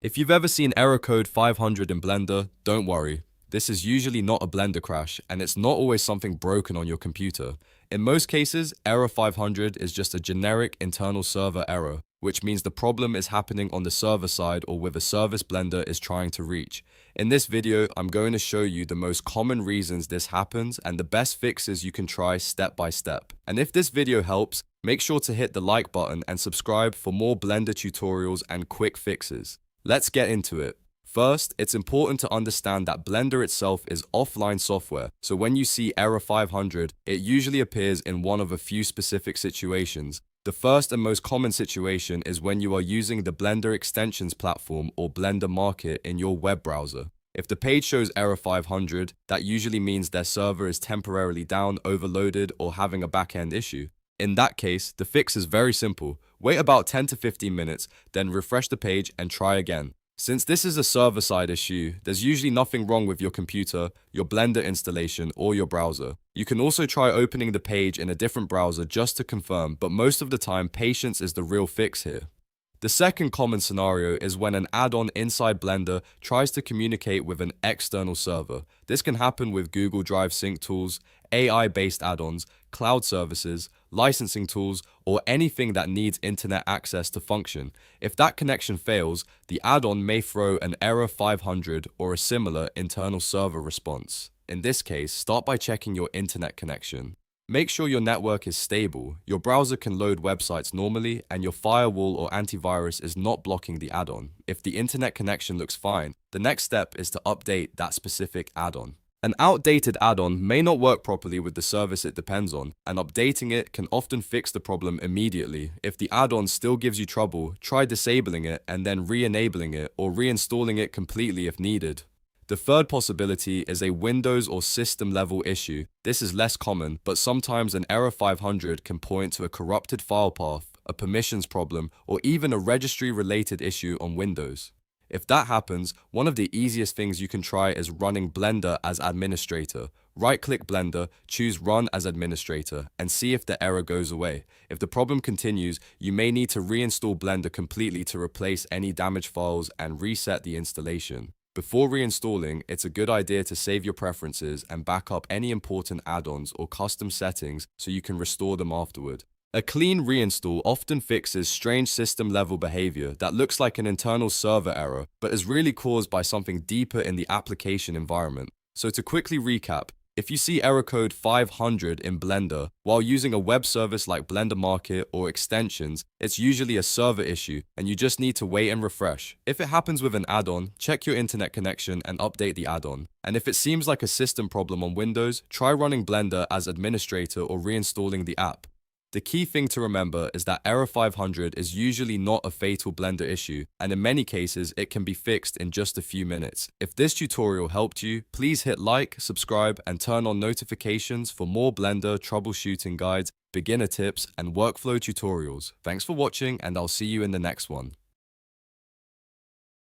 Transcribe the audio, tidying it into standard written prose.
If you've ever seen error code 500 in Blender, don't worry. This is usually not a Blender crash, and it's not always something broken on your computer. In most cases, error 500 is just a generic internal server error, which means the problem is happening on the server side or with a service Blender is trying to reach. In this video, I'm going to show you the most common reasons this happens and the best fixes you can try step by step. And if this video helps, make sure to hit the like button and subscribe for more Blender tutorials and quick fixes. Let's get into it. First, it's important to understand that Blender itself is offline software, so when you see error 500, it usually appears in one of a few specific situations. The first and most common situation is when you are using the Blender Extensions platform or Blender Market in your web browser. If the page shows error 500, that usually means their server is temporarily down, overloaded, or having a backend issue. In that case, the fix is very simple. Wait about 10 to 15 minutes, then refresh the page and try again. Since this is a server-side issue, there's usually nothing wrong with your computer, your Blender installation, or your browser. You can also try opening the page in a different browser just to confirm, but most of the time, patience is the real fix here. The second common scenario is when an add-on inside Blender tries to communicate with an external server. This can happen with Google Drive sync tools, AI-based add-ons, cloud services, licensing tools, or anything that needs internet access to function. If that connection fails, the add-on may throw an error 500 or a similar internal server response. In this case, start by checking your internet connection. Make sure your network is stable, your browser can load websites normally, and your firewall or antivirus is not blocking the add-on. If the internet connection looks fine, the next step is to update that specific add-on. An outdated add-on may not work properly with the service it depends on, and updating it can often fix the problem immediately. If the add-on still gives you trouble, try disabling it and then re-enabling it or reinstalling it completely if needed. The third possibility is a Windows or system level issue. This is less common, but sometimes an error 500 can point to a corrupted file path, a permissions problem, or even a registry related issue on Windows. If that happens, one of the easiest things you can try is running Blender as administrator. Right-click Blender, choose Run as administrator, and see if the error goes away. If the problem continues, you may need to reinstall Blender completely to replace any damaged files and reset the installation. Before reinstalling, it's a good idea to save your preferences and back up any important add-ons or custom settings so you can restore them afterward. A clean reinstall often fixes strange system-level behavior that looks like an internal server error, but is really caused by something deeper in the application environment. So to quickly recap, if you see error code 500 in Blender while using a web service like Blender Market or extensions, it's usually a server issue and you just need to wait and refresh. If it happens with an add-on, check your internet connection and update the add-on. And if it seems like a system problem on Windows, try running Blender as administrator or reinstalling the app. The key thing to remember is that error 500 is usually not a fatal Blender issue, and in many cases it can be fixed in just a few minutes. If this tutorial helped you, please hit like, subscribe, and turn on notifications for more Blender troubleshooting guides, beginner tips, and workflow tutorials. Thanks for watching, and I'll see you in the next one.